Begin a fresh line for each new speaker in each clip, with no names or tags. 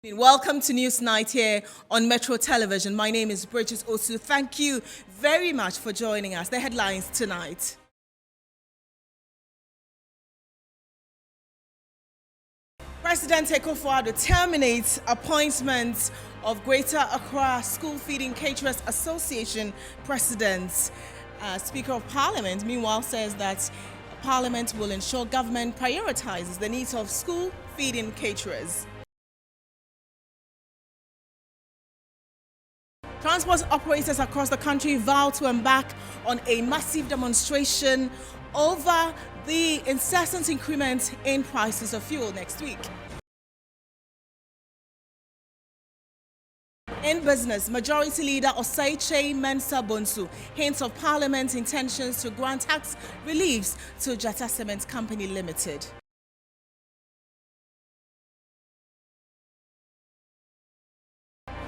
Welcome to News Night here on Metro Television. My name is Bridget Osu. Thank you very much for joining us. The headlines tonight. President Akufo-Addo terminates appointments of Greater Accra School Feeding Caterers Association presidents. Speaker of Parliament, meanwhile, says that Parliament will ensure government prioritizes the needs of school feeding caterers. Transport operators across the country vow to embark on a massive demonstration over the incessant increment in prices of fuel next week. In business, Majority Leader Osaiche Mensah Bonsu hints of Parliament's intentions to grant tax reliefs to Jata Cement Company Limited.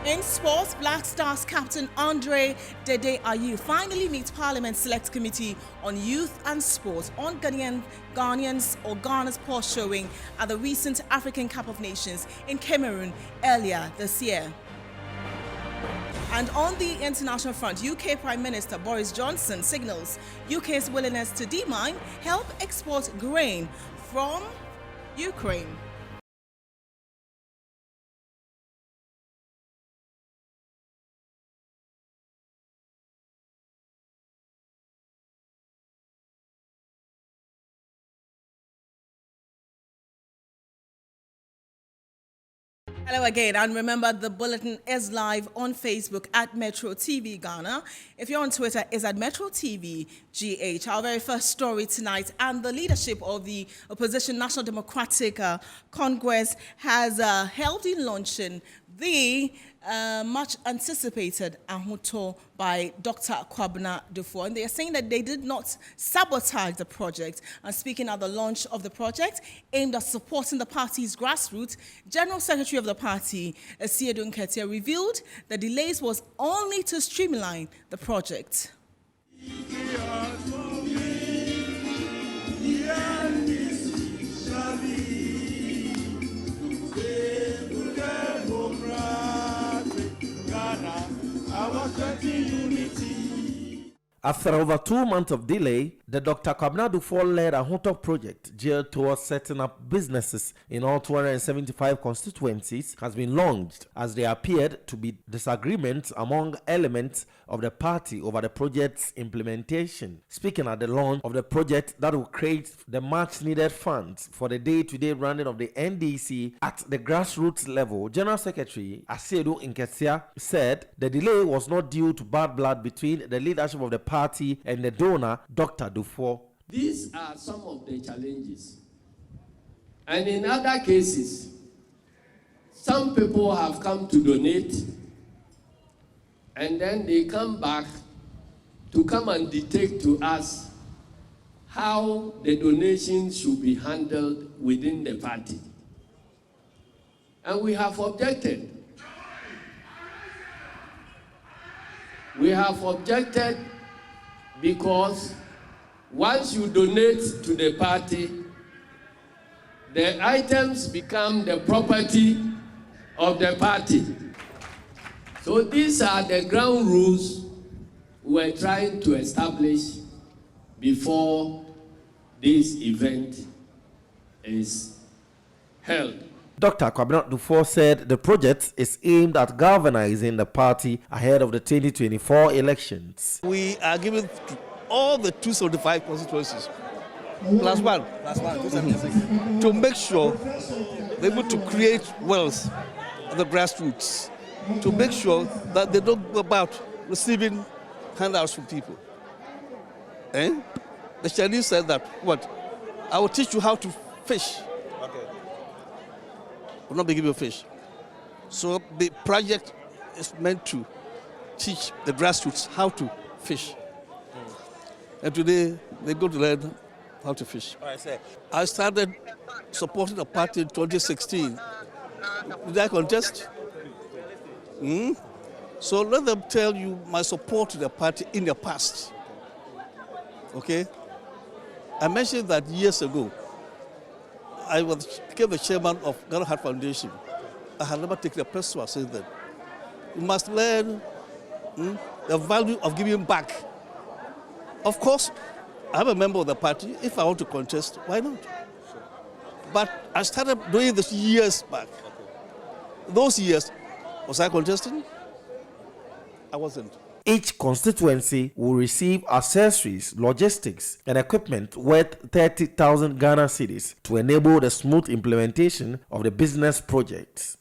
In sports, Black Stars captain DEDE finally meets Parliament Select Committee on Youth and Sport on Ghana's poor showing at the recent African Cup of Nations in Cameroon earlier this year. And on the international front, UK Prime Minister Boris Johnson signals UK's willingness to demine help export grain from Ukraine. Hello again, and remember the bulletin is live on Facebook at Metro TV Ghana. If you're on Twitter, it's at Metro TV GH. Our very first story tonight, and the leadership of the opposition National Democratic Congress has held in launching the much anticipated Ahuto by Dr. Kwabena Duffuor. And they are saying that they did not sabotage the project. And speaking at the launch of the project, aimed at supporting the party's grassroots, General Secretary of the party, Asiedu Nketia, revealed the delays was only to streamline the project.
After over 2 months of delay, the Dr. Kwabena Duffuor-led Ahuto project, geared towards setting up businesses in all 275 constituencies, has been launched as there appeared to be disagreements among elements of the party over the project's implementation. Speaking at the launch of the project that will create the much-needed funds for the day-to-day running of the NDC at the grassroots level, General Secretary Asiedu Nketia said the delay was not due to bad blood between the leadership of the party and the donor, Dr. Duffuor.
These are some of the challenges. And in other cases, some people have come to donate, and then they come back to come and dictate to us how the donations should be handled within the party. And we have objected. We have objected because once you donate to the party, the items become the property of the party. So these are the ground rules we're trying to establish before this event is held.
Dr. Kwabena Duffuor said the project is aimed at galvanizing the party ahead of the 2024 elections.
We are giving all the 275 constituencies, plus one, to make sure they're able to create wealth at the grassroots, to make sure that they don't go about receiving handouts from people. The Chinese said that, what? I will teach you how to fish. Will not be giving you fish. So the project is meant to teach the grassroots how to fish. And today they go to learn how to fish. I started supporting the party in 2016. Did I contest? So let them tell you my support to the party in the past. Okay? I mentioned that years ago. I became the chairman of Ghana Heart Foundation. I have never taken a peso since then. You must learn the value of giving back. Of course, I'm a member of the party. If I want to contest, why not? But I started doing this years back. Those years, was I contesting? I wasn't.
Each constituency will receive accessories, logistics, and equipment worth 30,000 Ghana cedis to enable the smooth implementation of the business projects.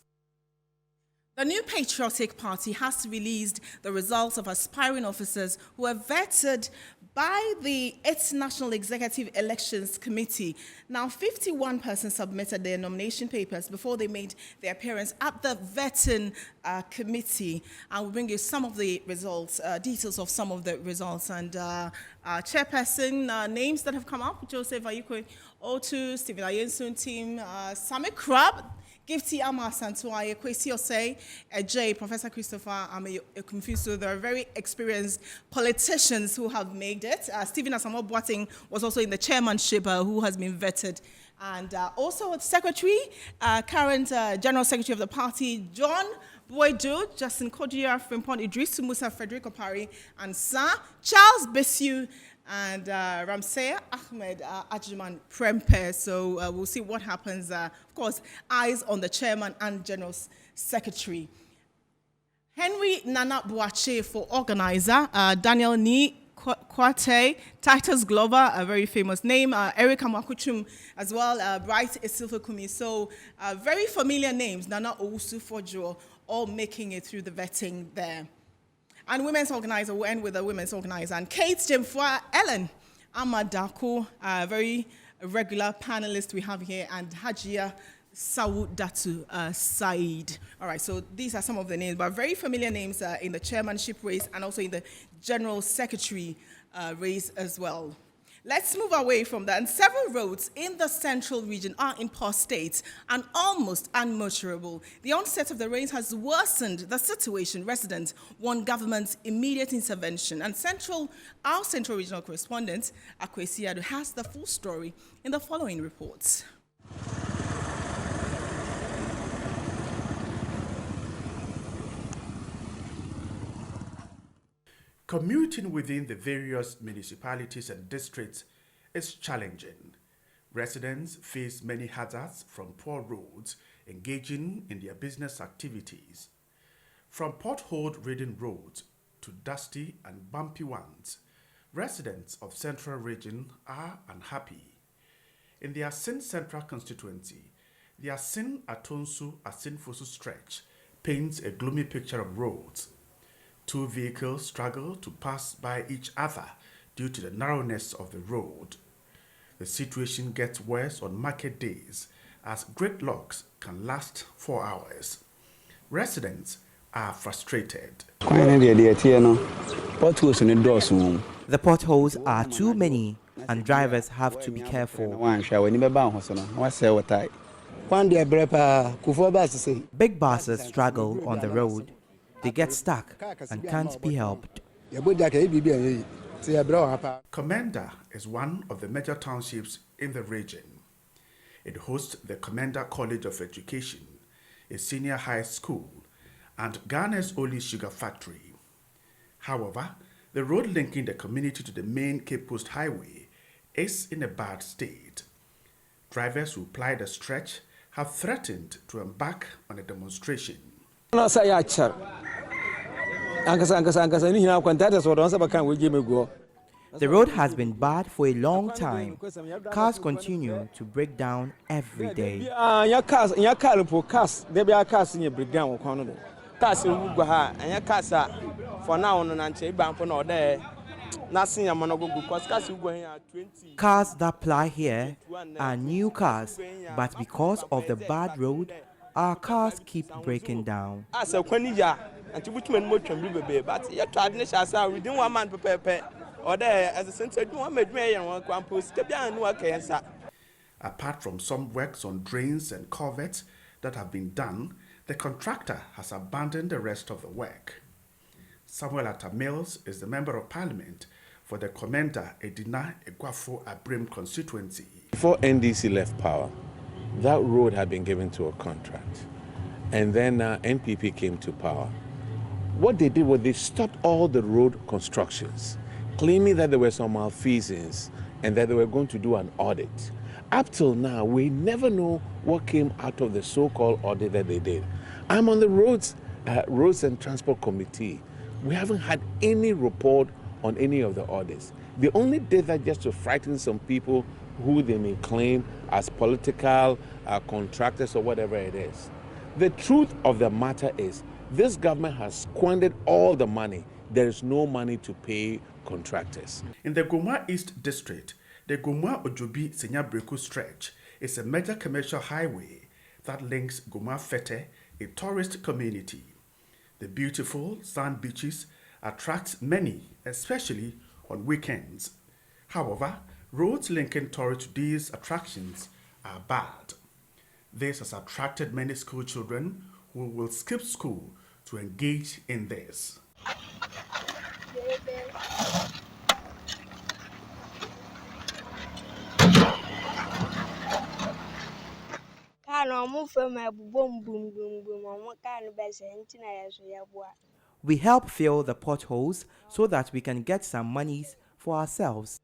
The New Patriotic Party has released the results of aspiring officers who were vetted by its National Executive Elections Committee. Now, 51 persons submitted their nomination papers before they made their appearance at the vetting committee. I will bring you some of the results, details of some of the results, and chairperson names that have come up: Joseph Ayikwe Otu, Stephen Ayensun team, Sami Crab, Gifty Ama Santuaye, Kwesi Osei, J, Professor Christopher Ameyokunfiso. There are very experienced politicians who have made it. Stephen Asamoah Boateng was also in the chairmanship, who has been vetted. And also Secretary, current General Secretary of the party, John Boydu, Justin Kodjia, Frimpong Idrisu Musa, Frederick Opari, and Sir Charles Bessiu, and Ramsey Ahmed Ajman Prempe. So we'll see what happens. Of course, eyes on the chairman and general secretary. Henry Nana Boache for organizer, Daniel Ni Kwate, Titus Glover, a very famous name, Eric Amakuchum as well, Bright Isilfakumi. So very familiar names, Nana Owusu Fojo, all making it through the vetting there. And women's organizer, will end with a women's organizer. And Kate Jemfwa Ellen Amadako, a very regular panelist we have here, and Hajia Sawudatu Said. All right, so these are some of the names, but very familiar names in the chairmanship race and also in the general secretary race as well. Let's move away from that. And several roads in the central region are in poor state and almost unmotorable. The onset of the rains has worsened the situation. Residents want government's immediate intervention. And our central regional correspondent, Akwesi Adu, has the full story in the following reports.
Commuting within the various municipalities and districts is challenging. Residents face many hazards from poor roads engaging in their business activities. From pothole-ridden roads to dusty and bumpy ones, residents of Central Region are unhappy. In the Asin Central constituency, the Asin Atonsu Asin Fosu stretch paints a gloomy picture of roads. Two vehicles struggle to pass by each other due to the narrowness of the road. The situation gets worse on market days as gridlocks can last 4 hours. Residents are frustrated.
The potholes are too many and drivers have to be careful. Big buses struggle on the road. They get stuck and can't be helped.
Commander is one of the major townships in the region. It hosts the Commander College of Education, a senior high school, and Ghana's only sugar factory. However, the road linking the community to the main Cape Coast Highway is in a bad state. Drivers who ply the stretch have threatened to embark on a demonstration.
The road has been bad for a long time. Cars continue to break down every day. Cars that ply here are new cars, but because of the bad road, our cars keep breaking down.
Apart from some works on drains and culverts that have been done, the contractor has abandoned the rest of the work. Samuel Atta Mills is the Member of Parliament for the Commander Edina Egwafo Abrim constituency.
Before NDC left power, that road had been given to a contract. and then NPP came to power. What they did was they stopped all the road constructions, claiming that there were some malfeasance and that they were going to do an audit. Up till now, we never know what came out of the so-called audit that they did. I'm on the Roads and Transport Committee. We haven't had any report on any of the audits. They only did that just to frighten some people who they may claim as political contractors or whatever it is. The truth of the matter is, this government has squandered all the money. There is no money to pay contractors.
In the Goma East District, the Goma Ojobi Senyabreku stretch is a major commercial highway that links Goma Fete, a tourist community. The beautiful sand beaches attract many, especially on weekends. However, roads linking tourists to these attractions are bad. This has attracted many school children who will skip school to engage in this.
We help fill the potholes so that we can get some monies for ourselves.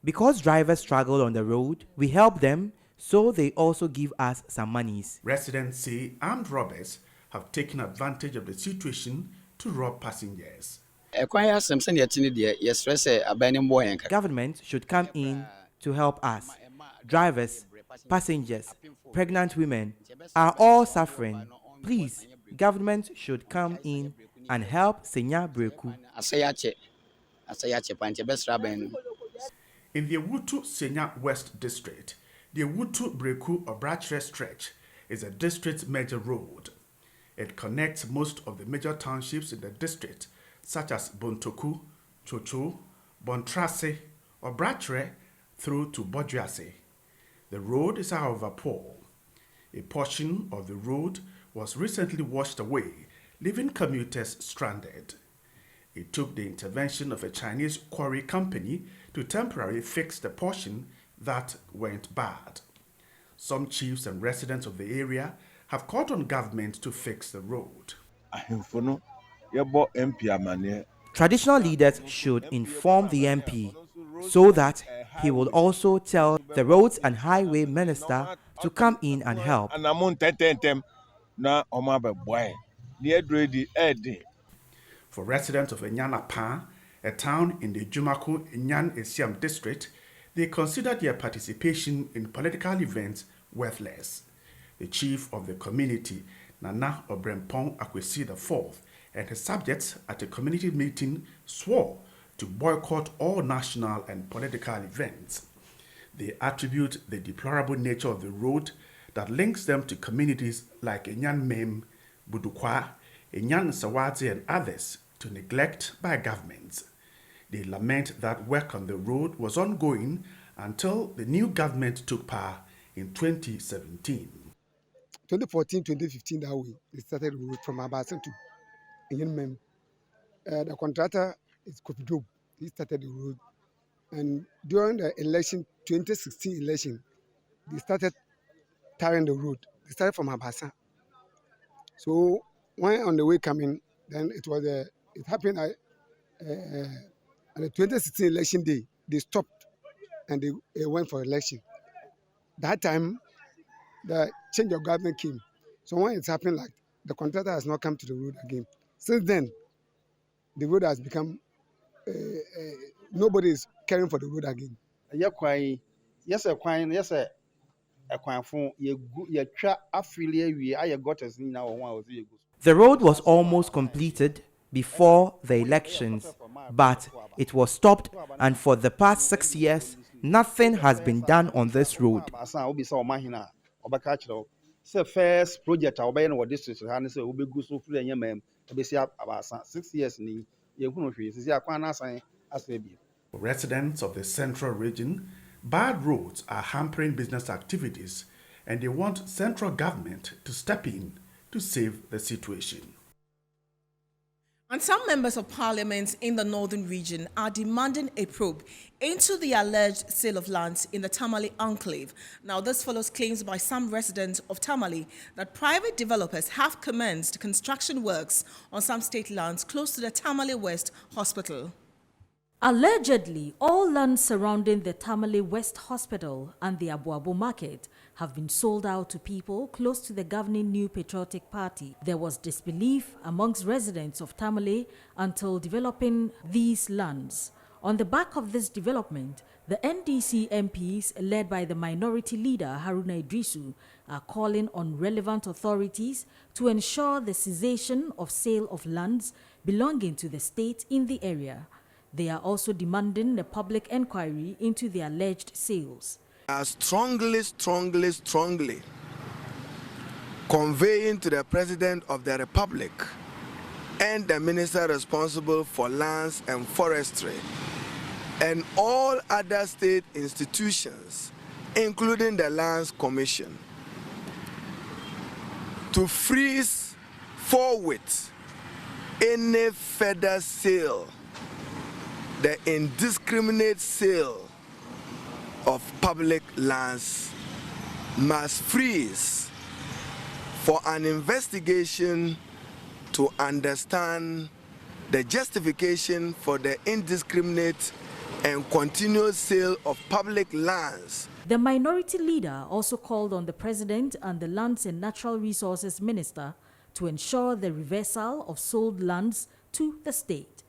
Because drivers struggle on the road, we help them, so they also give us some monies.
Residents say armed robbers have taken advantage of the situation to rob passengers.
Government should come in to help us. Drivers, passengers, pregnant women are all suffering. Please, government should come in and help Senyabreku.
In the Ewutu Senya West District, the Ewutu Breku Obrachre stretch is a district major road. It connects most of the major townships in the district, such as Bontoku, Chocho, Bontrase, Obrachre, through to Bodriase. The road is, however, poor. A portion of the road was recently washed away, leaving commuters stranded. It took the intervention of a Chinese quarry company to temporarily fix the portion that went bad. Some chiefs and residents of the area have called on government to fix the road.
Traditional leaders should inform the MP so that he will also tell the Roads and Highway Minister to come in and help.
For residents of Enyanapa, a town in the Jumako Enyan Esiam district, they consider their participation in political events worthless. The chief of the community, Nana Obrempong Akwesi IV, and his subjects at a community meeting swore to boycott all national and political events. They attribute the deplorable nature of the road that links them to communities like Enyan Mem, Budukwa, Enyan Sawadze, and others to neglect by governments. They lament that work on the road was ongoing until the new government took power in 2017.
2014, 2015, that way, they started the road from Abasan to Enyan Mem. The contractor is Kopidob. He started the road. And during the election, 2016 election, they started tarring the road. They started from Abasan. So when on the way coming, then it happened at the 2016 election day. They stopped and they went for election. That time, the change of government came. So when it's happened, like the contractor has not come to the road again. Since then, the road has become nobody is caring for the road again.
The road was almost completed before the elections, but it was stopped, and for the past 6 years, nothing has been done on this road.
First project district 6 years.
For residents of the central region, bad roads are hampering business activities, and they want central government to step in to save the situation.
And some members of parliament in the northern region are demanding a probe into the alleged sale of lands in the Tamale enclave. Now, this follows claims by some residents of Tamale that private developers have commenced construction works on some state lands close to the Tamale West Hospital.
Allegedly, all lands surrounding the Tamale West Hospital and the Abuabu Market have been sold out to people close to the governing New Patriotic Party. There was disbelief amongst residents of Tamale until developing these lands. On the back of this development, the NDC MPs, led by the minority leader Haruna Idrisu, are calling on relevant authorities to ensure the cessation of sale of lands belonging to the state in the area. They are also demanding a public inquiry into the alleged sales.
Strongly conveying to the President of the Republic and the Minister responsible for lands and forestry and all other state institutions, including the Lands Commission, to freeze forward any further sale, the indiscriminate sale of public lands must freeze for an investigation to understand the justification for the indiscriminate and continuous sale of public lands.
The minority leader also called on the President and the Lands and Natural Resources Minister to ensure the reversal of sold lands to the state.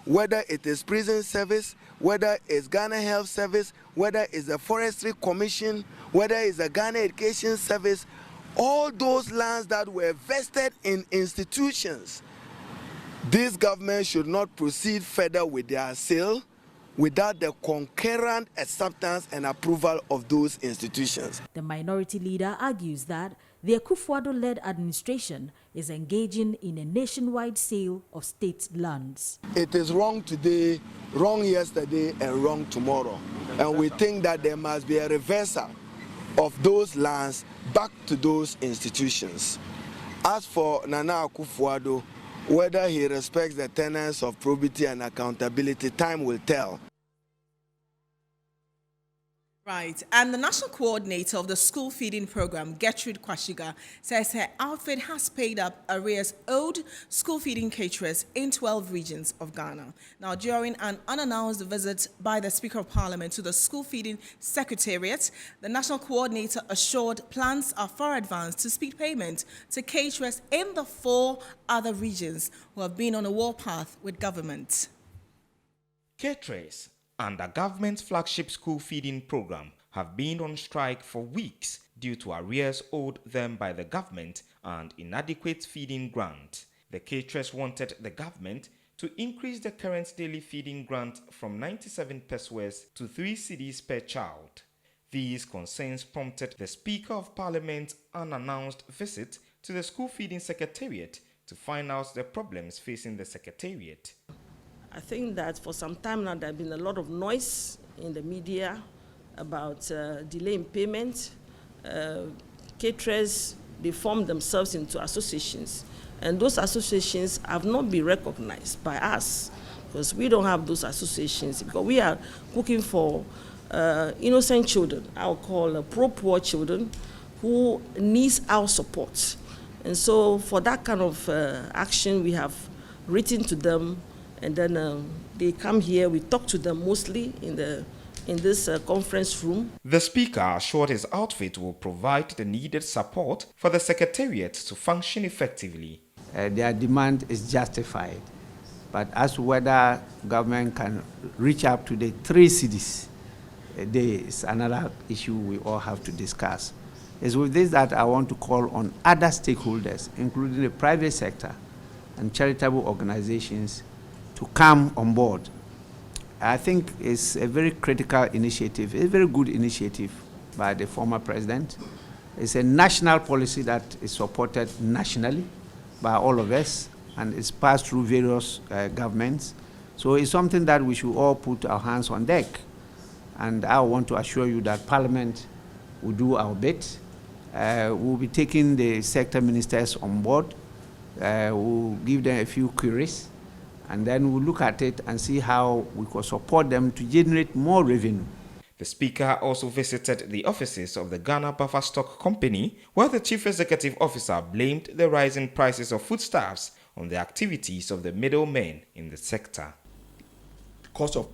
Whether it is prison service, whether it's Ghana Health Service, whether it's the Forestry Commission, whether it's the Ghana Education Service, all those lands that were vested in institutions, this government should not proceed further with their sale without the concurrent acceptance and approval of those institutions.
The minority leader argues that the Akufo-Addo-led administration is engaging in a nationwide sale of state lands.
It is wrong today, wrong yesterday, and wrong tomorrow. And we think that there must be a reversal of those lands back to those institutions. As for Nana Akufo-Addo, whether he respects the tenets of probity and accountability, time will tell.
Right, and the national coordinator of the school feeding program, Gertrude Kwashiga, says her outfit has paid up arrears owed school feeding caterers in 12 regions of Ghana. Now, during an unannounced visit by the Speaker of Parliament to the school feeding secretariat, the national coordinator assured plans are far advanced to speed payment to caterers in the 4 other regions who have been on a warpath with government.
Caterers and the government's flagship school feeding program have been on strike for weeks due to arrears owed them by the government and inadequate feeding grant. The caterers wanted the government to increase the current daily feeding grant from 97 pesos to 3 cedis per child. These concerns prompted the Speaker of Parliament's unannounced visit to the school feeding secretariat to find out the problems facing the secretariat.
I think that for some time now there has been a lot of noise in the media about delay in payment. Caterers, they form themselves into associations, and those associations have not been recognized by us because we don't have those associations, because we are cooking for innocent children, I'll call pro-poor children, who needs our support. And so for that kind of action, we have written to them, and then they come here. We talk to them mostly in this conference room.
The Speaker assured his outfit will provide the needed support for the Secretariat to function effectively.
Their demand is justified, but as to whether government can reach up to the 3 cedis a day is another issue we all have to discuss. It's with this that I want to call on other stakeholders, including the private sector and charitable organizations, to come on board. I think it's a very critical initiative, a very good initiative by the former president. It's a national policy that is supported nationally by all of us, and it's passed through various governments. So it's something that we should all put our hands on deck. And I want to assure you that Parliament will do our bit. We'll be taking the sector ministers on board. We'll give them a few queries, And then we'll look at it and see how we can support them to generate more revenue.
The speaker also visited the offices of the Ghana Buffer Stock Company, where the chief executive officer blamed the rising prices of foodstuffs on the activities of the middlemen in the sector.
Cost of,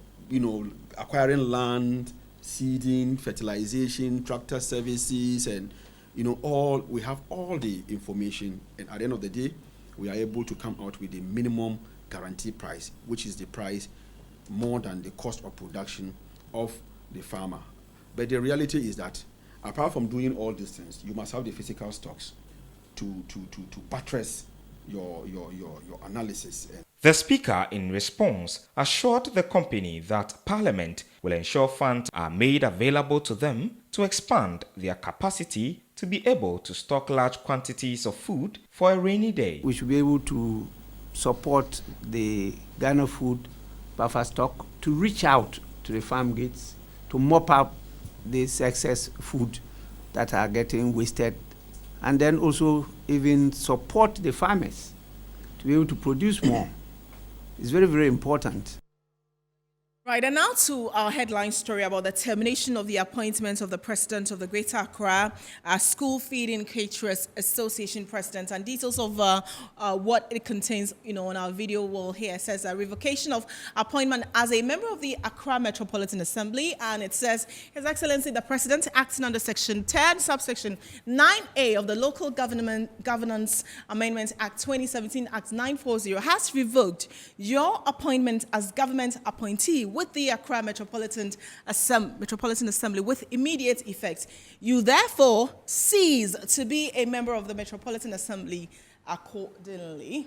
acquiring land, seeding, fertilization, tractor services, and, we have all the information. And at the end of the day, we are able to come out with the minimum guarantee price, which is the price more than the cost of production of the farmer. But the reality is that apart from doing all these things, you must have the physical stocks to buttress your analysis.
The speaker, in response, assured the company that Parliament will ensure funds are made available to them to expand their capacity to be able to stock large quantities of food for a rainy day.
We should be able to support the Ghana Food Buffer Stock to reach out to the farm gates to mop up this excess food that are getting wasted, and then also even support the farmers to be able to produce more. It's very, very important.
Right, and now to our headline story about the termination of the appointment of the president of the Greater Accra School Feeding Caterers Association president, and details of what it contains, on our video wall here. It says a revocation of appointment as a member of the Accra Metropolitan Assembly, and it says His Excellency the President, acting under Section 10, subsection 9A of the Local Governance Amendment Act 2017, Act 940, has revoked your appointment as government appointee with the Accra Metropolitan Assembly with immediate effect. You therefore cease to be a member of the Metropolitan Assembly accordingly.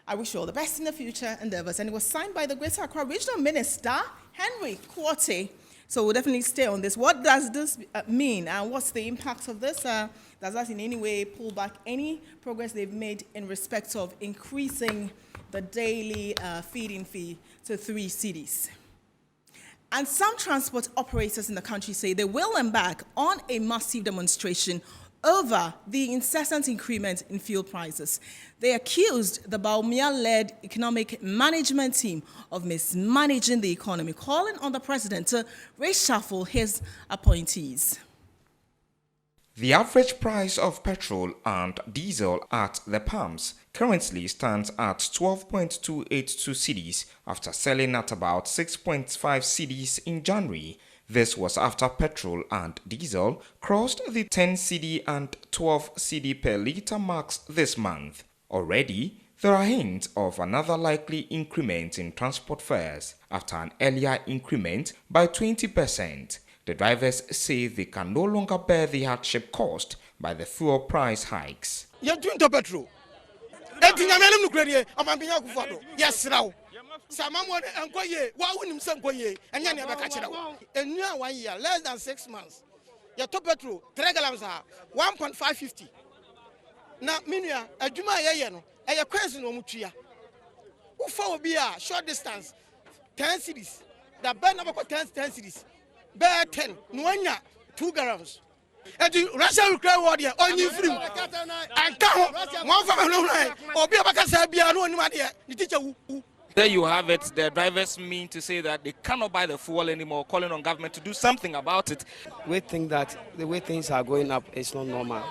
I wish you all the best in the future endeavors. And it was signed by the Greater Accra Regional Minister, Henry Quartey. So we'll definitely stay on this. What does this mean, and what's the impact of this? Does that in any way pull back any progress they've made in respect of increasing the daily feeding fee to 3 cedis? And some transport operators in the country say they will embark on a massive demonstration over the incessant increment in fuel prices. They accused the Baumia-led economic management team of mismanaging the economy, calling on the president to reshuffle his appointees.
The average price of petrol and diesel at the pumps currently stands at 12.282 cedis after selling at about 6.5 cedis in January. This was after petrol and diesel crossed the 10 cedi and 12 cedi per litre marks this month. Already, there are hints of another likely increment in transport fares after an earlier increment by 20%. The drivers say they can no longer bear the hardship caused by the fuel price hikes.
Petrol. Less than 6 months. Your top petrol, 3 gallons are 1.550. Now, Minia, a Juma Yayano, a question on Mutia. Who will be a short distance, 10 cities. The band number 10 cities. Bear 10, Nwanya, 2 gallons. And the Russia will cry what you are only free. And come one from a or be a Bacasabia, no idea. The teacher who.
There you have it. The drivers mean to say that they cannot buy the fuel anymore, calling on government to do something about it.
We think that the way things are going up is not normal.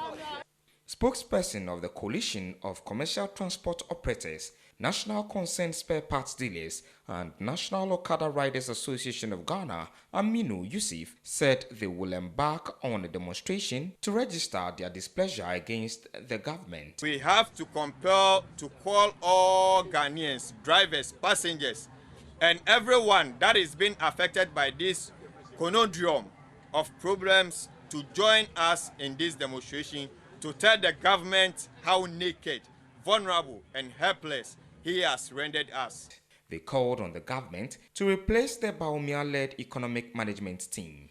Spokesperson of the Coalition of Commercial Transport Operators, National Concerned Spare Parts Dealers and National Okada Riders Association of Ghana, Aminu Yusuf, said they will embark on a demonstration to register their displeasure against the government.
We have to compel to call all Ghanaians, drivers, passengers, and everyone that is being affected by this conundrum of problems to join us in this demonstration to tell the government how naked, vulnerable, and helpless he has rendered us.
They called on the government to replace the Baumia-led economic management team.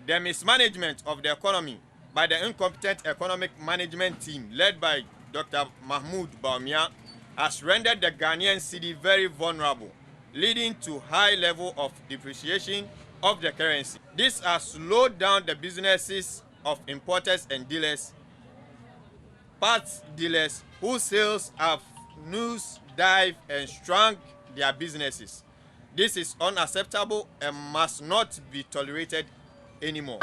The mismanagement of the economy by the incompetent economic management team led by Dr. Mahmoud Baumia has rendered the Ghanaian cedi very vulnerable, leading to high level of depreciation of the currency. This has slowed down the businesses of importers and dealers, parts dealers whose sales have nose dive and shrunk their businesses. This is unacceptable and must not be tolerated anymore.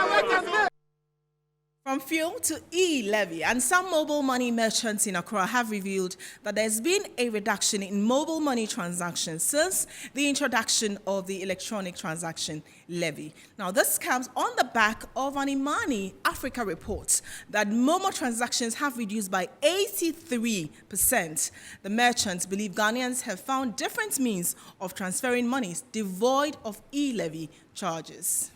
From fuel to e-levy, and some mobile money merchants in Accra have revealed that there's been a reduction in mobile money transactions since the introduction of the electronic transaction levy. Now, this comes on the back of an Imani Africa report that Momo transactions have reduced by 83%. The merchants believe Ghanaians have found different means of transferring monies devoid of e-levy charges.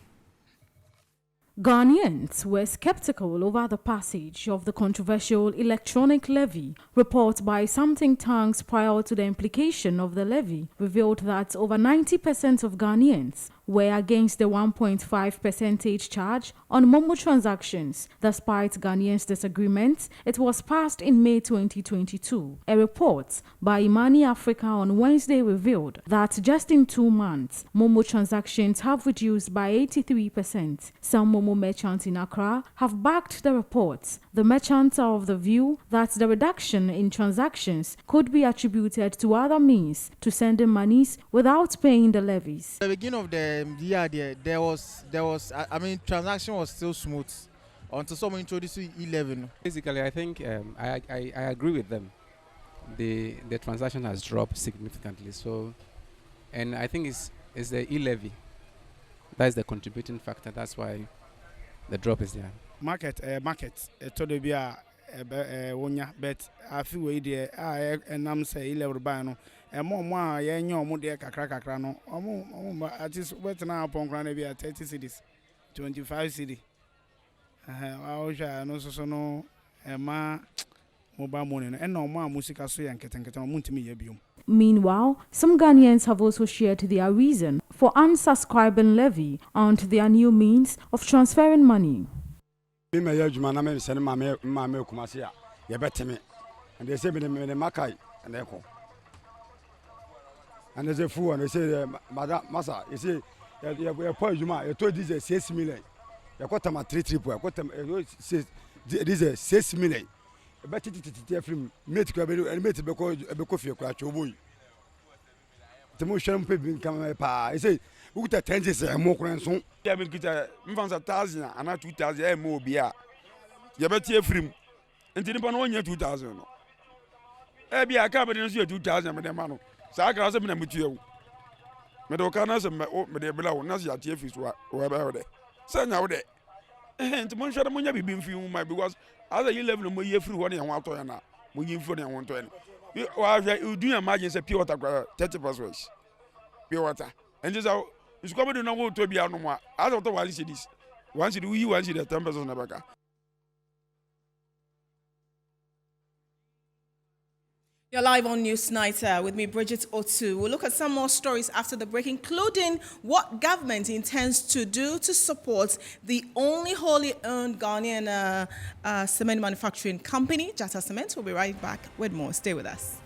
Ghanaians were skeptical over the passage of the controversial electronic levy. Reports by some think tanks prior to the implication of the levy revealed that over 90% of Ghanaians were against the 1.5 percentage charge on Momo transactions. Despite Ghanaians' disagreements, it was passed in May 2022. A report by Imani Africa on Wednesday revealed that just in 2 months, Momo transactions have reduced by 83%. Some Momo merchants in Accra have backed the reports. The merchants are of the view that the reduction in transactions could be attributed to other means to sending monies without paying the levies.
At the beginning of the year, there was transaction was still smooth until someone introduced e-levy.
Basically, I think I agree with them. The transaction has dropped significantly. So, and I think it's the e-levy that is the contributing factor. That's why the drop is there.
Market to the beer wonya, but I feel we there. And I'm say e-level buy no. And more young there kakra no. I just wait now upon ground be at 30 cities, 25 city. I wish I know so no mobile money and no more music so and get
Meanwhile, some Ghanaians have also shared their reason for unsubscribing levy onto their new means of transferring money.
Me me send my kumasia. You bet me. And they say me makai and they come. And there's a fool and they say Madam Massa, you see you poor Juma, you told this is 6 million. You got them at 3 triple, I got them this is 6 million. Bet it from mate and mate because you crash your boy. The motion people come pa. I say, who the tenses are more grandson? I will get a 1,000 and not 2,000 more beer. You bet you free until the 1 year 2,000. Maybe I can't be 2,000 with the man. So I can't say with you. Medocanas and the below, Nazi at TF or about it. Send out there. And the motion of money being few my because other 11 more year free 1 and 1 to now. We give for them 120. You do imagine say pure water 30%. Pure water. And just how it's coming to know to be no more. I don't know why you see this. Once you do, you want to see the 10% on the back.
You're live on Newsnight with me, Bridget Otu. We'll look at some more stories after the break, including what government intends to do to support the only wholly owned Ghanaian cement manufacturing company, Jata Cement. We'll be right back with more. Stay with us.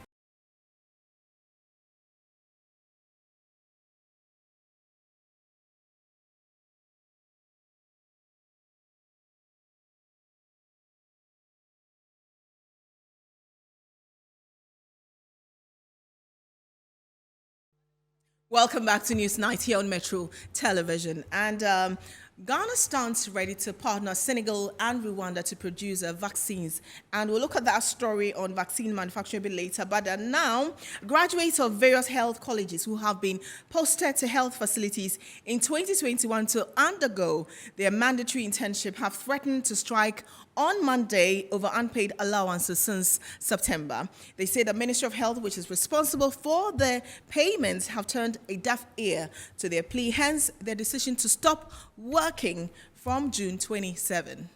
Welcome back to Newsnight here on Metro Television. And Ghana stands ready to partner Senegal and Rwanda to produce vaccines. And we'll look at that story on vaccine manufacturing a bit later. But now, graduates of various health colleges who have been posted to health facilities in 2021 to undergo their mandatory internship have threatened to strike on Monday over unpaid allowances since September. They say the Ministry of Health, which is responsible for the payments, have turned a deaf ear to their plea, hence their decision to stop working from June 27.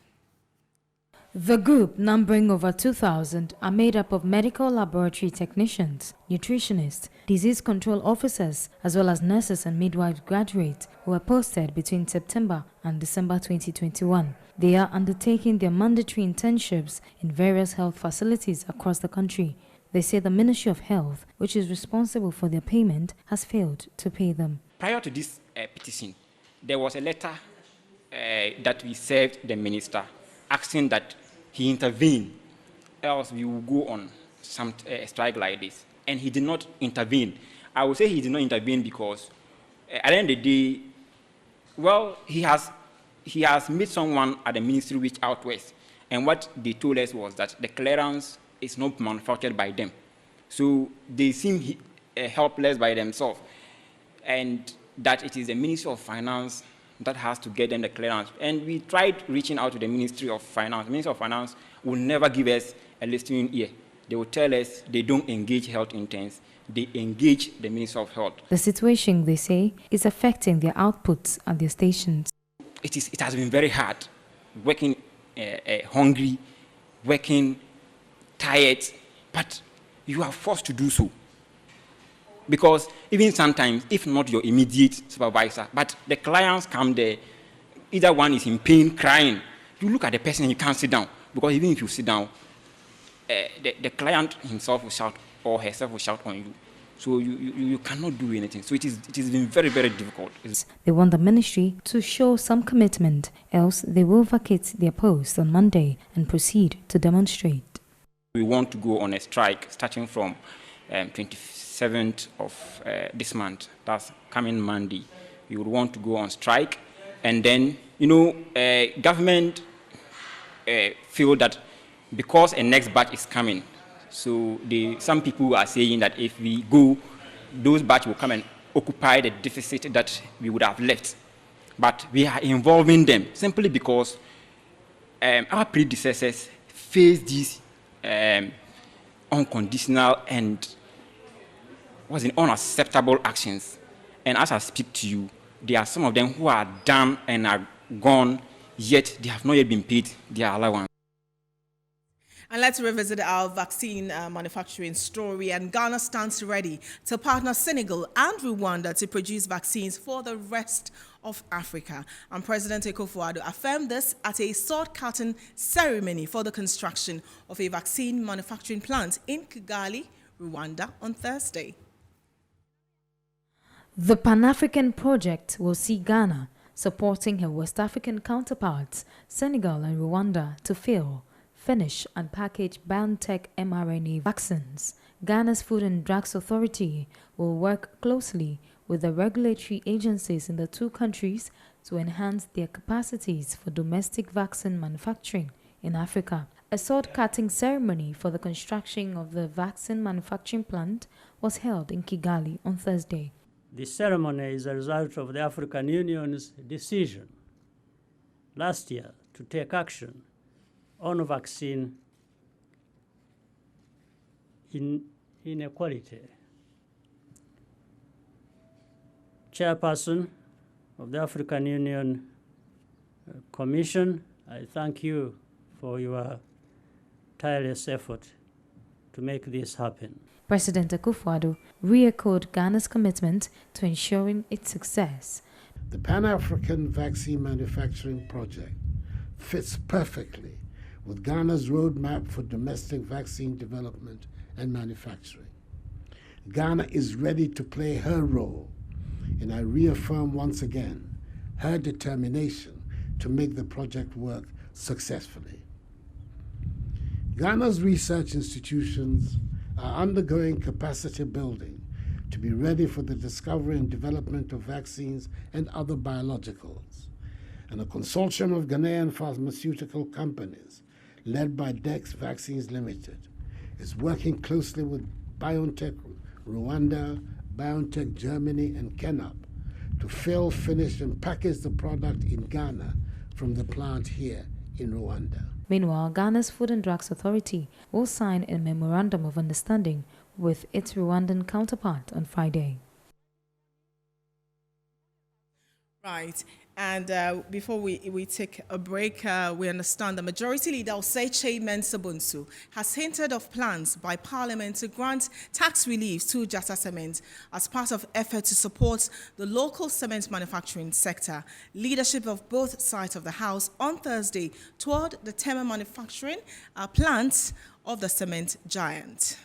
The group, numbering over 2,000, are made up of medical laboratory technicians, nutritionists, disease control officers, as well as nurses and midwife graduates who were posted between September and December 2021. They are undertaking their mandatory internships in various health facilities across the country. They say the Ministry of Health, which is responsible for their payment, has failed to pay them.
Prior to this petition, there was a letter that we served the minister asking that he intervene, else we will go on some strike like this. And he did not intervene. I would say he did not intervene because at the end of the day, well, he has made someone at the ministry reach out west. And what they told us was that the clearance is not manufactured by them. So they seem helpless by themselves. And that it is the Ministry of Finance that has to get them the clearance. And we tried reaching out to the Ministry of Finance. The Ministry of Finance will never give us a listening ear. They will tell us they don't engage health interns. They engage the Ministry of Health.
The situation, they say, is affecting their outputs at their stations.
It has been very hard, working hungry, working tired, but you are forced to do so. Because even sometimes, if not your immediate supervisor, but the clients come there, either one is in pain, crying. You look at the person and you can't sit down. Because even if you sit down, the client himself will shout or herself will shout on you. So you cannot do anything. So it has been very, very difficult.
They want the ministry to show some commitment, else they will vacate their post on Monday and proceed to demonstrate.
We want to go on a strike starting from 27th of this month. That's coming Monday. We would want to go on strike. And then, government feel that because a next batch is coming, so some people are saying that if we go, those batch will come and occupy the deficit that we would have left. But we are involving them simply because our predecessors faced these unconditional and unacceptable actions. And as I speak to you, there are some of them who are done and are gone, yet they have not yet been paid their allowance.
And let's revisit our vaccine manufacturing story. And Ghana stands ready to partner Senegal and Rwanda to produce vaccines for the rest of Africa. And President Akufo-Addo affirmed this at a sword-cutting ceremony for the construction of a vaccine manufacturing plant in Kigali, Rwanda, on Thursday.
The Pan-African project will see Ghana supporting her West African counterparts, Senegal and Rwanda, to finish and package BioNTech mRNA vaccines. Ghana's Food and Drugs Authority will work closely with the regulatory agencies in the two countries to enhance their capacities for domestic vaccine manufacturing in Africa. A sword-cutting ceremony for the construction of the vaccine manufacturing plant was held in Kigali on Thursday.
The ceremony is a result of the African Union's decision last year to take action on vaccine inequality. Chairperson of the African Union Commission, I thank you for your tireless effort to make this happen.
President Akufo-Addo re-echoed Ghana's commitment to ensuring its success.
The Pan-African Vaccine Manufacturing Project fits perfectly with Ghana's roadmap for domestic vaccine development and manufacturing. Ghana is ready to play her role, and I reaffirm once again her determination to make the project work successfully. Ghana's research institutions are undergoing capacity building to be ready for the discovery and development of vaccines and other biologicals. And a consortium of Ghanaian pharmaceutical companies, led by Dex Vaccines Limited, is working closely with BioNTech Rwanda, BioNTech Germany, and Kenap to fill, finish, and package the product in Ghana from the plant here in Rwanda.
Meanwhile, Ghana's Food and Drugs Authority will sign a memorandum of understanding with its Rwandan counterpart on Friday.
Right. And before we take a break, we understand the Majority Leader Osei Mensah Bonsu has hinted of plans by Parliament to grant tax relief to Jata Cement as part of efforts to support the local cement manufacturing sector. Leadership of both sides of the House on Thursday toured the Tema manufacturing plant of the cement giant.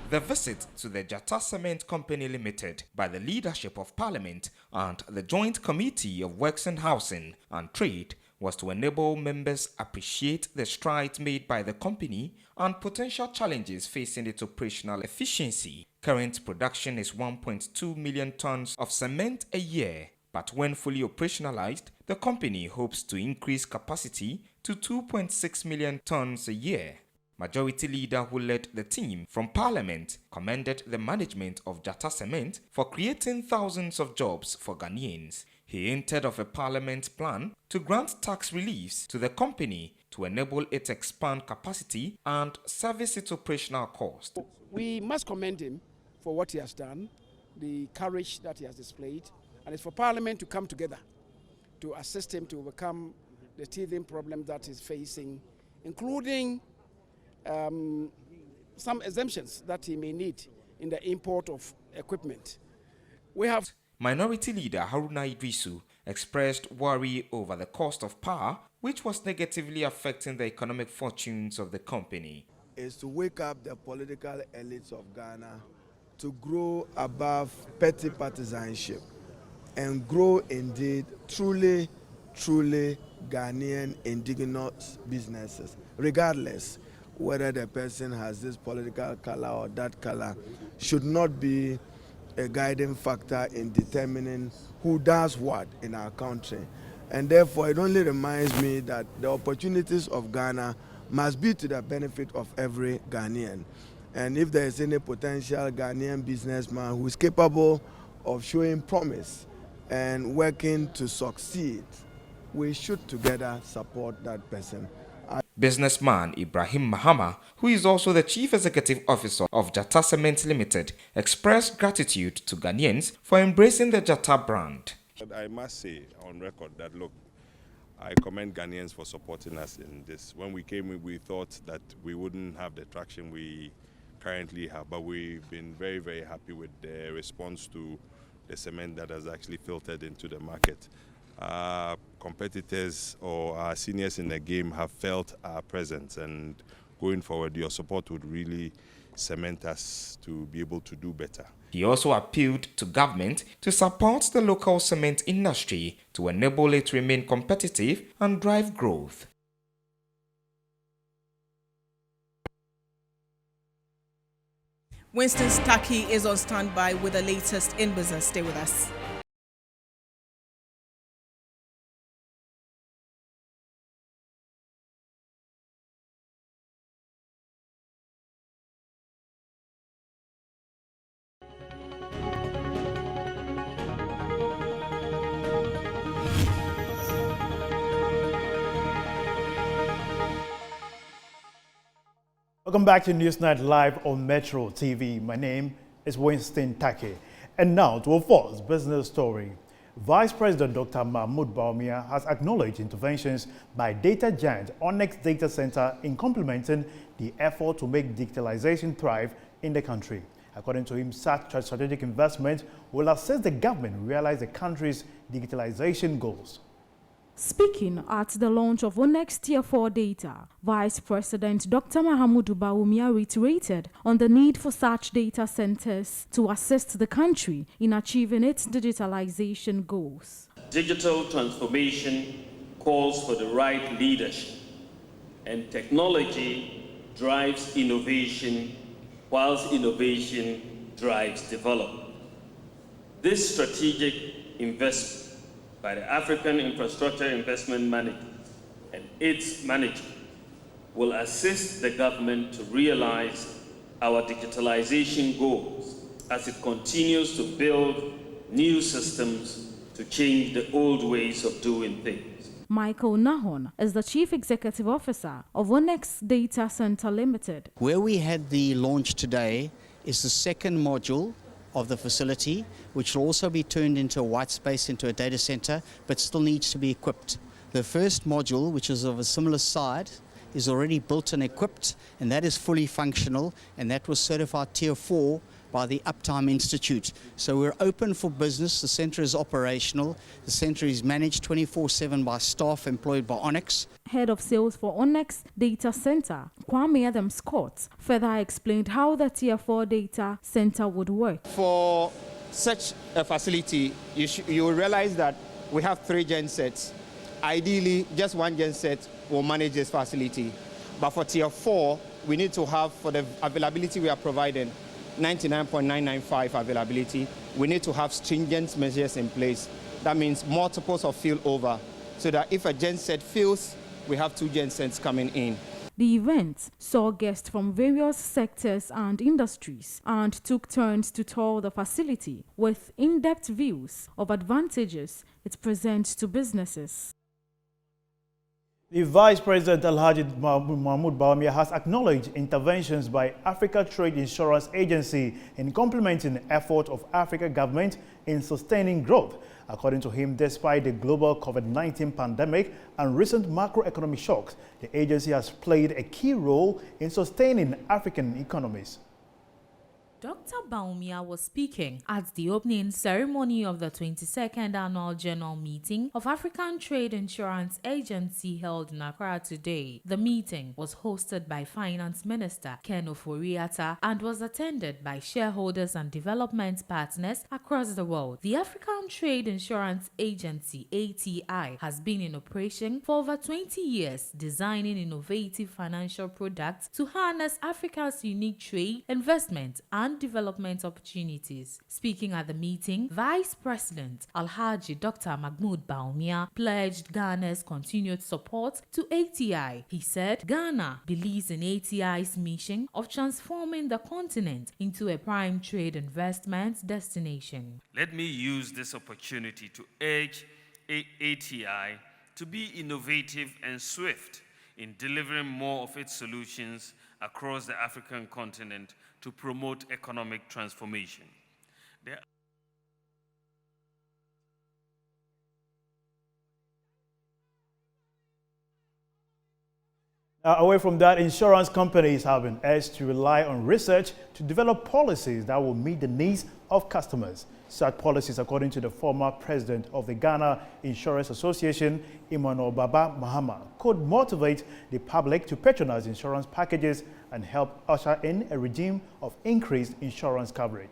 The visit to the Jata Cement Company Limited by the leadership of Parliament and the Joint Committee of Works and Housing and Trade was to enable members appreciate the strides made by the company and potential challenges facing its operational efficiency. Current production is 1.2 million tons of cement a year, but when fully operationalized, the company hopes to increase capacity to 2.6 million tons a year. Majority Leader who led the team from Parliament commended the management of Jatta Cement for creating thousands of jobs for Ghanaians. He hinted of a Parliament plan to grant tax reliefs to the company to enable it to expand capacity and service its operational cost.
We must commend him for what he has done, the courage that he has displayed, and it's for Parliament to come together to assist him to overcome the teething problem that he's facing, including some exemptions that he may need in the import of equipment. We have
Minority Leader Haruna Idrisu expressed worry over the cost of power, which was negatively affecting the economic fortunes of the company.
Is to wake up the political elites of Ghana to grow above petty partisanship and grow indeed truly Ghanaian indigenous businesses, regardless whether the person has this political color or that color, should not be a guiding factor in determining who does what in our country. And therefore, it only reminds me that the opportunities of Ghana must be to the benefit of every Ghanaian. And if there is any potential Ghanaian businessman who is capable of showing promise and working to succeed, we should together support that person.
Businessman Ibrahim Mahama, who is also the Chief Executive Officer of Jatta Cement Limited, expressed gratitude to Ghanaians for embracing the Jatta brand.
I must say on record that, look, I commend Ghanaians for supporting us in this. When we came in, we thought that we wouldn't have the traction we currently have, but we've been very, very happy with the response to the cement that has actually filtered into the market. Our competitors or our seniors in the game have felt our presence, and going forward, your support would really cement us to be able to do better.
He also appealed to government to support the local cement industry to enable it to remain competitive and drive growth.
Winston Stuckey is on standby with the latest in business. Stay with us.
Welcome back to Newsnight Live on Metro TV. My name is Winston Take. And now to our first business story. Vice President Dr. Mahmoud Bawumia has acknowledged interventions by data giant Onyx Data Center in complementing the effort to make digitalization thrive in the country. According to him, such strategic investment will assist the government realize the country's digitalization goals.
Speaking at the launch of Onyx Tier 4 data, Vice President Dr. Mahmoud Bawumia reiterated on the need for such data centers to assist the country in achieving its digitalization goals.
Digital transformation calls for the right leadership, and technology drives innovation, whilst innovation drives development. This strategic investment by the African Infrastructure Investment Management and its management will assist the government to realize our digitalization goals as it continues to build new systems to change the old ways of doing things.
Michael Nahon is the Chief Executive Officer of Onyx Data Center Limited.
Where we had the launch today is the second module of the facility, which will also be turned into a white space, into a data center, but still needs to be equipped. The first module, which is of a similar size, is already built and equipped, and that is fully functional, and that was certified Tier 4 by the Uptime Institute. So we're open for business. The center is operational. The center is managed 24/7 by staff employed by Onyx.
Head of sales for Onyx Data Center, Kwame Adam Scott, further explained how the Tier 4 data center would work.
For such a facility, you will realize that we have 3 gen sets.
ideally, just one genset will manage this facility. But for tier 4, we need to have, for the availability we are providing, 99.995 availability, we need to have stringent measures in place. That means multiples of failover, so that if a genset fails, we have 2 gensets coming in.
The event saw guests from various sectors and industries and took turns to tour the facility with in-depth views of advantages it presents to businesses.
The Vice President Alhaji Mahmoud Bawumia has acknowledged interventions by Africa Trade Insurance Agency in complementing the effort of Africa government in sustaining growth. According to him, despite the global COVID-19 pandemic and recent macroeconomic shocks, the agency has played a key role in sustaining African economies.
Dr. Bawumia was speaking at the opening ceremony of the 22nd Annual General Meeting of African Trade Insurance Agency held in Accra today. The meeting was hosted by Finance Minister Ken Ofori-Atta and was attended by shareholders and development partners across the world. The African Trade Insurance Agency, ATI, has been in operation for over 20 years, designing innovative financial products to harness Africa's unique trade, investment, and development opportunities. Speaking at the meeting, Vice President Alhaji Dr. Mahmoud Bawumia pledged Ghana's continued support to ATI. He said Ghana believes in ATI's mission of transforming the continent into a prime trade investment destination.
Let me use this opportunity to urge ATI to be innovative and swift in delivering more of its solutions across the African continent to promote economic transformation.
Away from that, insurance companies have been urged to rely on research to develop policies that will meet the needs of customers. Such policies, according to the former president of the Ghana Insurance Association, Emmanuel Baba Mahama, could motivate the public to patronize insurance packages and help usher in a regime of increased insurance coverage.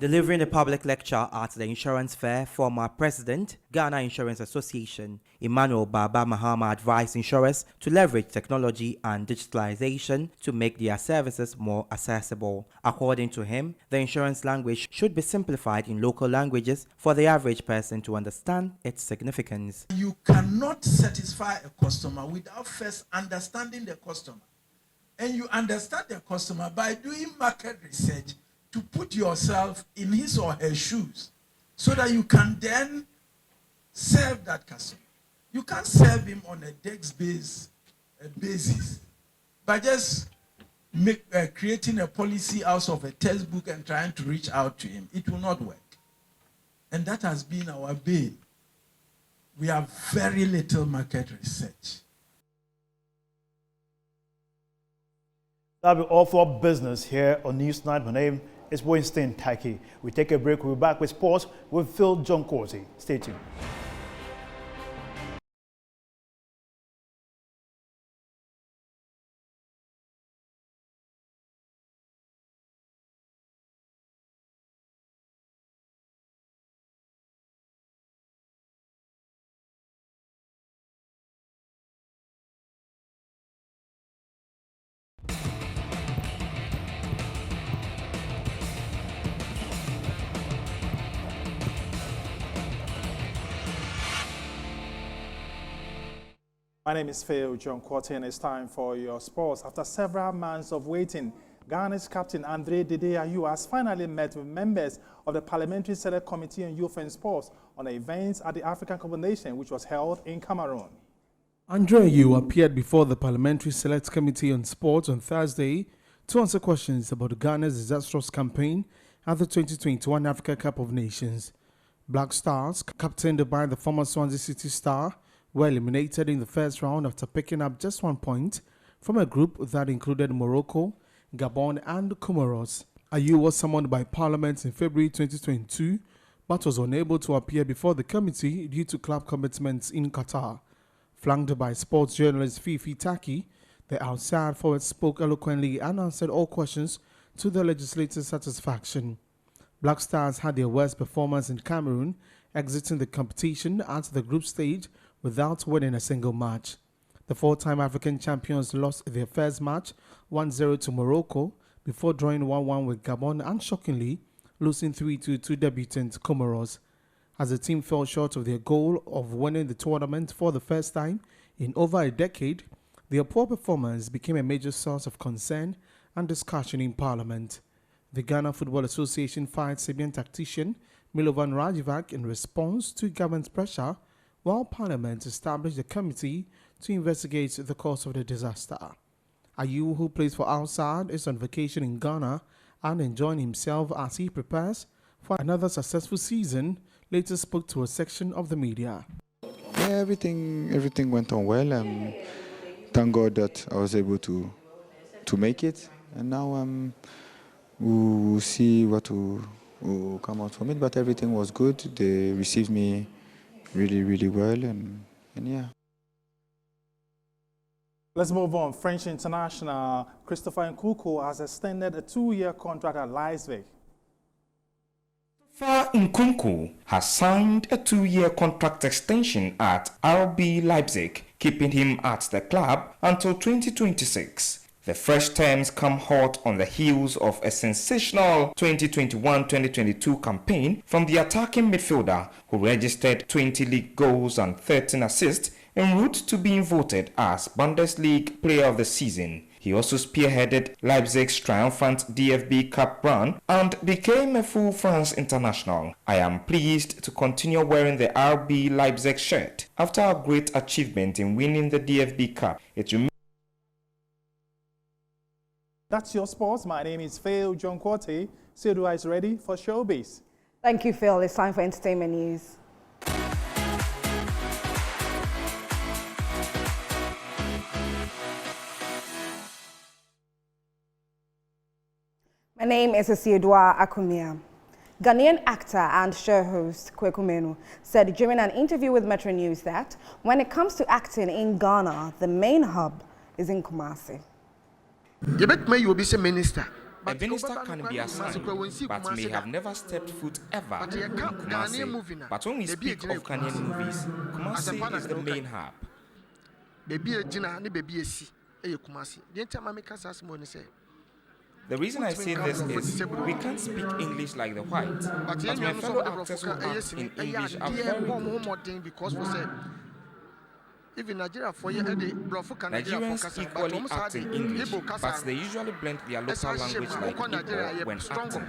Delivering a public lecture at the insurance fair, former president, Ghana Insurance Association, Emmanuel Baba Mahama advised insurers to leverage technology and digitalization to make their services more accessible. According to him, the insurance language should be simplified in local languages for the average person to understand its significance.
You cannot satisfy a customer without first understanding the customer. And you understand the customer by doing market research to put yourself in his or her shoes so that you can then serve that customer. You can't serve him on a desk-based basis by just creating a policy out of a textbook and trying to reach out to him. It will not work. And that has been our bane. We have very little market research.
That'll be all for business here on Newsnight. My name is Winston Taki. We take a break. We'll be back with sports with Phil John Corsi. Stay tuned.
My name is Phil John Quarter, and it's time for your sports. After several months of waiting, Ghana's captain DEDE has finally met with members of the Parliamentary Select Committee on Youth and Sports on the events at the African Cup of Nations, which was held in Cameroon.
AYEW appeared before the Parliamentary Select Committee on Sports on Thursday to answer questions about Ghana's disastrous campaign at the 2021 Africa Cup of Nations. Black Stars, captained by the former Swansea City star, were eliminated in the first round after picking up just 1 point from a group that included Morocco, Gabon and Comoros. AYEW was summoned by Parliament in February 2022 but was unable to appear before the committee due to club commitments in Qatar. Flanked by sports journalist Fifi Taki, the outside forward spoke eloquently and answered all questions to the legislator's satisfaction. Black Stars had their worst performance in Cameroon, exiting the competition at the group stage without winning a single match. The four-time African champions lost their first match 1-0 to Morocco before drawing 1-1 with Gabon and shockingly losing 3-2 to debutant Comoros. As the team fell short of their goal of winning the tournament for the first time in over a decade, their poor performance became a major source of concern and discussion in Parliament. The Ghana Football Association fired Serbian tactician Milovan Rajevac in response to government pressure, while Parliament established a committee to investigate the cause of the disaster. AYEW, who plays for Al Sadd, is on vacation in Ghana and enjoying himself as he prepares for another successful season, later spoke to a section of the media.
Yeah, everything went on well, and thank God that I was able to make it. And now we'll see what will come out from it. But everything was good. They received me really, really well, and yeah.
Let's move on. French international Christopher Nkunku has extended a 2-year contract at Leipzig.
Nkunku has signed a 2-year contract extension at RB Leipzig, keeping him at the club until 2026. The fresh terms come hot on the heels of a sensational 2021-2022 campaign from the attacking midfielder, who registered 20 league goals and 13 assists en route to being voted as Bundesliga Player of the Season. He also spearheaded Leipzig's triumphant DFB Cup run and became a full France international. I am pleased to continue wearing the RB Leipzig shirt after a great achievement in winning the DFB Cup.
That's your sports. My name is Phil John Quarte. Sedua is ready for Showbiz.
Thank you, Phil. It's time for entertainment news. My name is Sedua Akumia. Ghanaian actor and show host Kweku Menu said during an interview with Metro News that when it comes to acting in Ghana, the main hub is in Kumasi.
You will be a minister.
A minister can be assigned, but may have never stepped foot ever in Kumasi. But when we speak of Ghanaian movies, Kumasi is the main hub. The reason I say this is we can't speak English like the whites, but my fellow actors who act in English are very good. Nigerians equally act in English, but they usually blend their local language like Igbo when acting.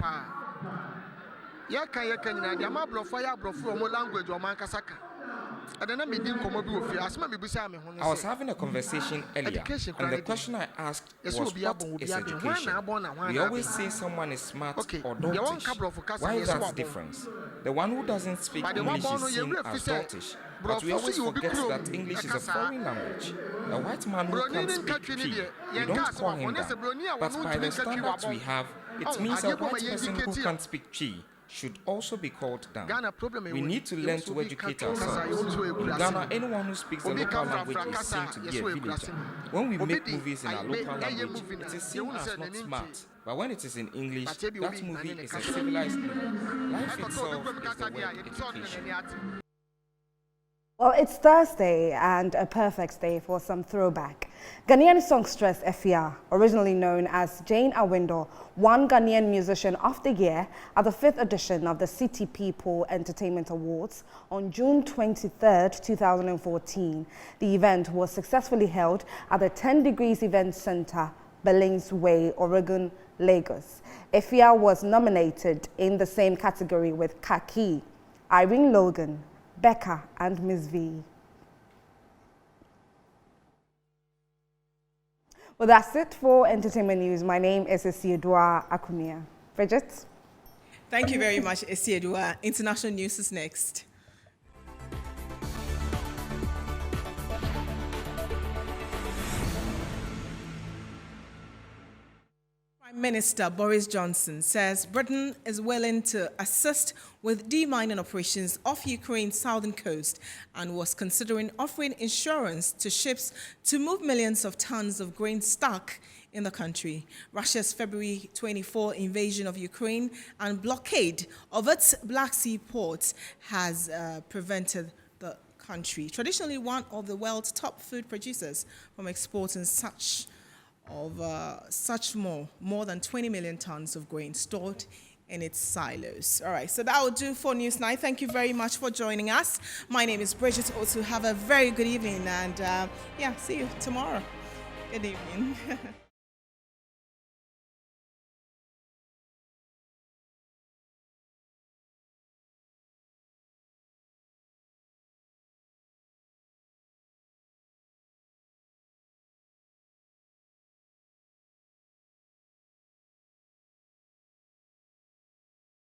I was having a conversation earlier, and the question I asked was, what is education? We always say someone is smart or doltish. Why is that difference? The one who doesn't speak English is seen as doltish, but we always forget that English is a foreign language. A white man who can't speak Twi, we don't call him that. But by the standards we have, it means a white person who can't speak Twi should also be called down. We need to learn to educate ourselves. In Ghana, anyone who speaks the local language is seen to be a villager. When we make movies in our local language, it is seen as not smart. But when it is in English, that movie is a civilized movie. Life itself is the word education.
Well, it's Thursday and a perfect day for some throwback. Ghanaian songstress Efia, originally known as Jane Awindo, won Ghanaian Musician of the Year at the 5th edition of the City People Entertainment Awards on June 23, 2014. The event was successfully held at the 10 Degrees Event Center, Billings Way, Oregon, Lagos. Efia was nominated in the same category with Kaki, Irene Logan, Becca and Ms. V. Well, that's it for entertainment news. My name is Isiedua Akumia. Bridget?
Thank you very much, Isiedua. International news is next. Prime Minister Boris Johnson says Britain is willing to assist with demining operations off Ukraine's southern coast and was considering offering insurance to ships to move millions of tons of grain stuck in the country. Russia's February 24 invasion of Ukraine and blockade of its Black Sea ports has prevented the country, traditionally one of the world's top food producers, from exporting more than 20 million tons of grain stored in its silos. All right, so that will do for Newsnight. Thank you very much for joining us. My name is Bridget Otu. Have a very good evening, and see you tomorrow. Good evening.